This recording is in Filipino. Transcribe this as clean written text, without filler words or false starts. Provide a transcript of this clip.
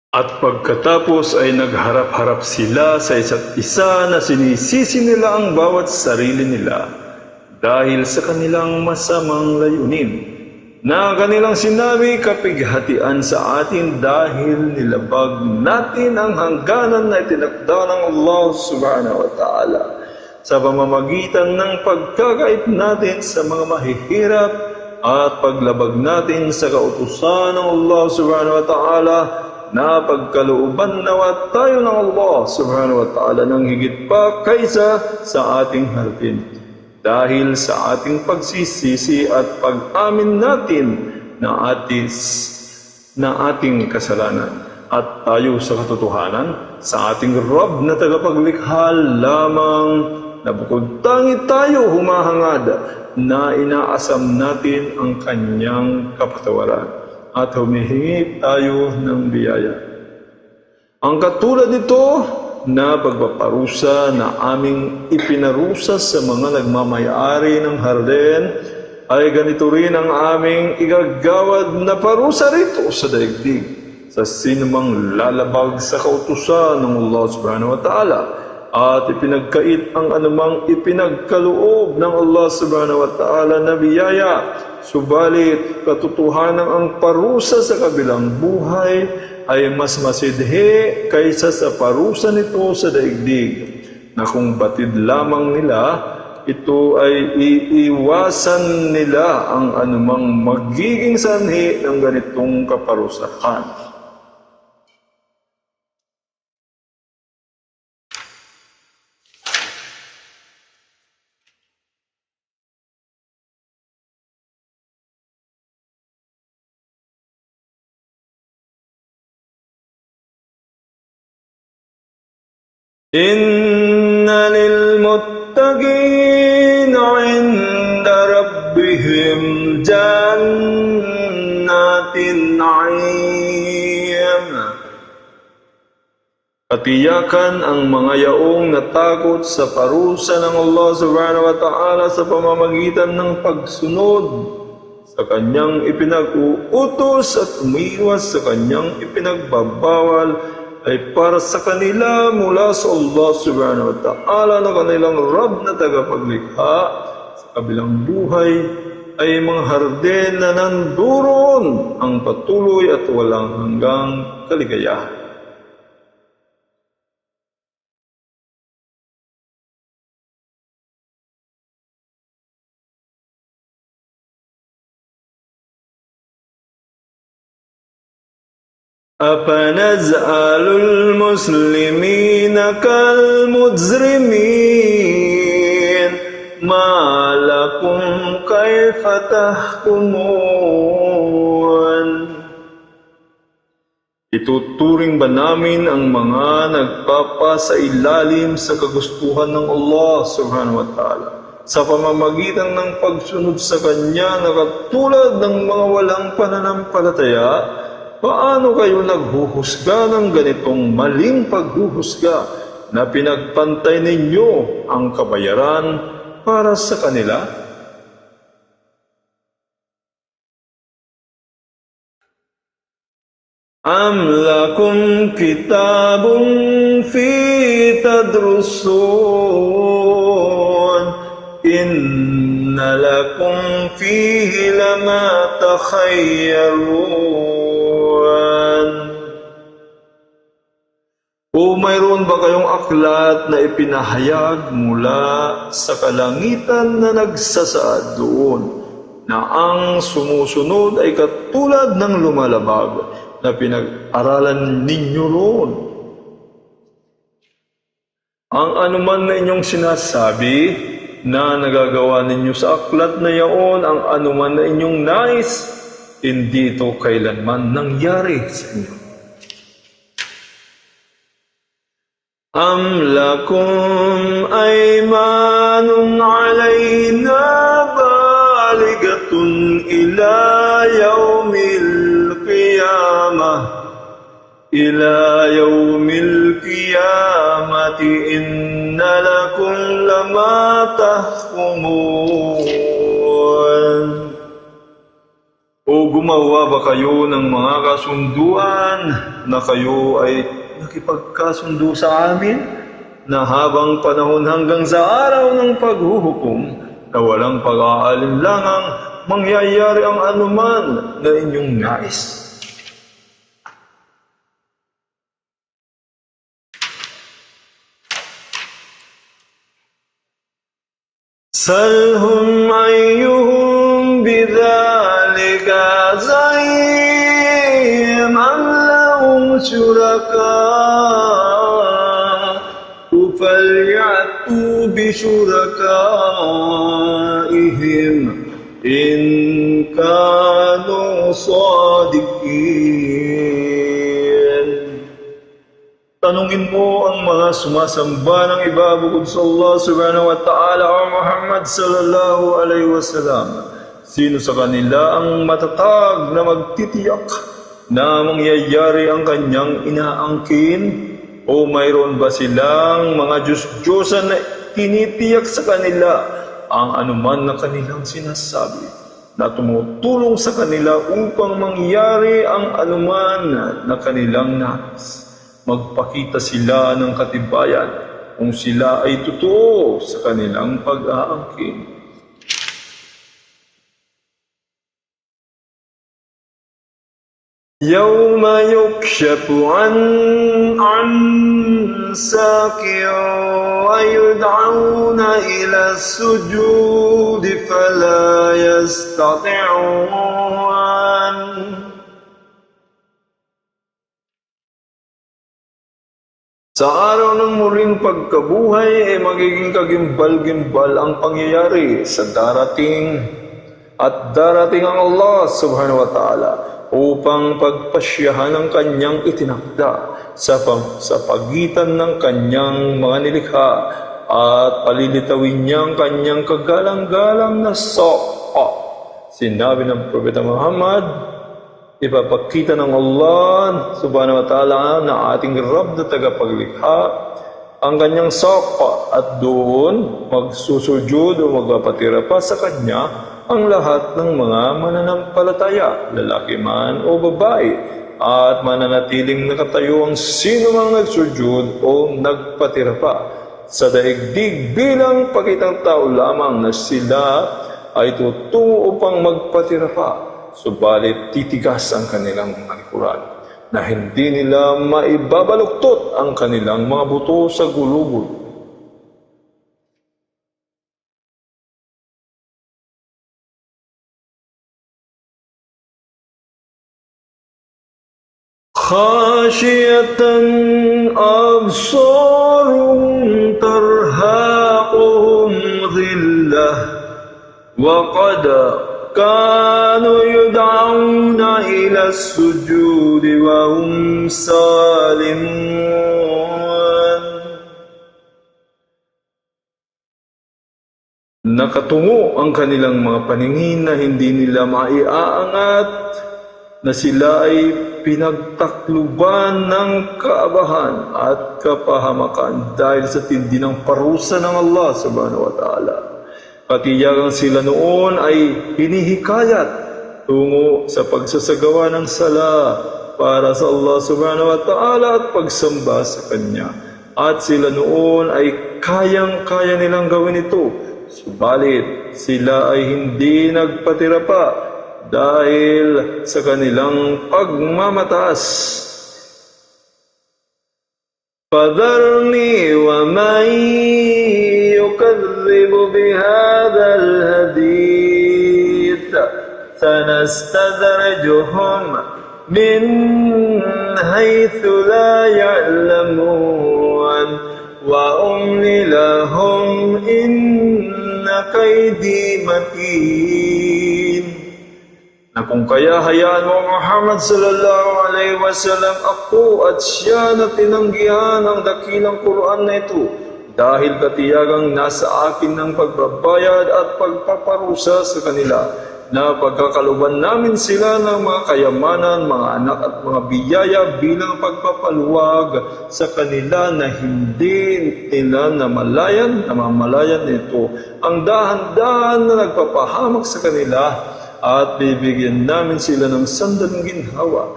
At pagkatapos ay nagharap-harap sila sa isa't isa na sinisisi nila ang bawat sarili nila dahil sa kanilang masamang layunin na kanilang sinabi kapighatian sa atin dahil nilabag natin ang hangganan na itinakda ng Allah subhanahu wa ta'ala sa pamamagitan ng pagkakait natin sa mga mahihirap at paglabag natin sa kautusan ng Allah subhanahu wa ta'ala na pagkalooban nawa tayo ng Allah subhanahu wa ta'ala ng higit pa kaysa sa ating harapin. Dahil sa ating pagsisisi at pag-amin natin na ating kasalanan at tayo sa katotohanan sa ating Rabb na tagapaglikha lamang na bukod tangi tayo humahangad na inaasam natin ang kanyang kapatawaran at humihingi tayo ng biyaya. Ang katulad nito na pagpaparusa na aming ipinarusa sa mga nagmamayari ng harden ay ganito rin ang aming igagawad na parusa rito sa daigdig sa sinumang lalabag sa kautusan ng Allah subhanahu wa ta'ala at ipinagkait ang anumang ipinagkaloob ng Allah subhanahu wa ta'ala na biyaya. Subalit, katotohanan ang parusa sa kabilang buhay ay mas masidhi kaysa sa parusa nito sa daigdig, na kung batid lamang nila, ito ay iiwasan nila ang anumang magiging sanhi ng ganitong kaparusahan. Inna lilmuttaqina 'inda rabbihim jannatin 'aym. Katiyakan ang mga yaong natakot sa parusa ng Allah subhanahu wa ta'ala sa pamamagitan ng pagsunod sa kanyang ipinag-uutos at umiwas sa kanyang ipinagbabawal ay para sa kanila mula sa Allah subhanahu wa ta'ala na kanilang Rabb na tagapaglikha sa kabilang buhay ay mga harden na nanduron ang patuloy at walang hanggang kaligayahan. أفنجعل المسلمين كالمجرمين ما لكم كيف تحكمون. Ituturing ba namin ang mga nagpapasailalim sa kagustuhan ng Allah subhanahu wa ta'ala sa pamamagitan ng pagsunod sa Kanya na katulad ng mga walang pananampalataya? Paano kayo naghuhusga ng ganitong maling paghuhusga na pinagpantay ninyo ang kabayaran para sa kanila? Am lakum kitabun fi tadrusun inna lakum fihi lama takhayyarun. O mayroon ba kayong aklat na ipinahayag mula sa kalangitan na nagsasaad doon na ang sumusunod ay katulad ng lumalabag na pinag-aralan ninyo roon? Ang anuman na inyong sinasabi na nagagawa ninyo sa aklat na yaon, ang anuman na inyong nais, hindi ito kailanman nangyari sa inyo. Am lakum aymanun alayna baligatun ila yawmil qiyamati inna lakum lama tahkumun. O gumawa ba kayo ng mga kasunduan na kayo ay nakipagkasundo sa amin na habang panahon hanggang sa araw ng paghuhukom na walang pag-aalinlangang mangyayari ang anuman na inyong nais? Salhum ayyuhum bidhalika zaim am lahum syuraka falyatu bisyurakaihim in kanu sadiqin. Tanungin mo ang mga sumasamba ng iba bukod sa Allah subhanahu wa ta'ala o Muhammad sallallahu alaihi wasallam. Sino sa kanila ang matatag na magtitiyak na mangyayari ang kanyang inaangkin? O mayroon ba silang mga Diyos-Diyosan na tinitiyak sa kanila ang anuman na kanilang sinasabi, na tumutulong sa kanila upang mangyari ang anuman na kanilang nais? Magpakita sila ng katibayan kung sila ay totoo sa kanilang pag-aangkin. يَوْمَ يُكْشَفُ عَنْ سَاقٍ وَيُدْعَوْنَ إِلَى السُّجُودِ فَلَا يَسْتَطِيعُونَ. Sa araw ng muling pagkabuhay ay magiging kagimbal-gimbal ang pangyayari sa darating at darating ang Allah subhanahu wa ta'ala upang pagpasyahan ang kanyang itinakda sa pagitan ng kanyang mga nilikha at palilitawin niyang kanyang kagalang-galang na soka. Sinabi ng Propeta Muhammad, ipapakita ng Allah subhanahu wa ta'ala na ating Rabb na tagapaglikha ang kanyang soka at doon magsusujud o magpapatira pa sa kanya ang lahat ng mga mananampalataya, lalaki man o babae, at mananatiling nakatayo ang sino mang nagsujud o nagpatira pa sa daigdig bilang pakitang tao lamang na sila ay tutungo upang magpatira pa. Subalit titigas ang kanilang mga likuran na hindi nila maibabaluktot ang kanilang mga buto sa gulugod. Khashiyatan absaruhum tarhaquhum dhillah wa qad kanu yud'auna ila as-sujudi wa hum salimun. Nakatungo ang kanilang mga paningin na hindi nila maiaangat, na sila ay pinagtakluban ng kaabahan at kapahamakan dahil sa tindi ng parusa ng Allah subhanahu wa ta'ala. Katiyagang sila noon ay hinihikayat tungo sa pagsasagawa ng sala para sa Allah subhanahu wa ta'ala at pagsamba sa Kanya. At sila noon ay kayang-kaya nilang gawin ito. Subalit sila ay hindi nagpatira pa dahil sa kanilang pagmamataas. فَذَرْنِي وَمَنْ يُكَذِّبُ بِهَذَا الْحَدِيثِ سَنَسْتَدْرِجُهُمْ مِنْ حَيْثُ لَا يَعْلَمُونَ وَأُمْلِي لَهُمْ إِنَّ كَيْدِي مَتِينٌ. Na kung kaya hayaan mo Muhammad sallallahu alaihi wasallam ako at siya na tinanggihan ang dakilang Quran na ito, dahil katiyagang nasa akin ng pagbabayad at pagpaparusa sa kanila, na pagkakaluban namin sila ng mga kayamanan, mga anak at mga biyaya bilang pagpapaluwag sa kanila na hindi nila namamalayan nito ang dahan-dahan na nagpapahamak sa kanila at bibigyan namin sila ng sandaling ginhawa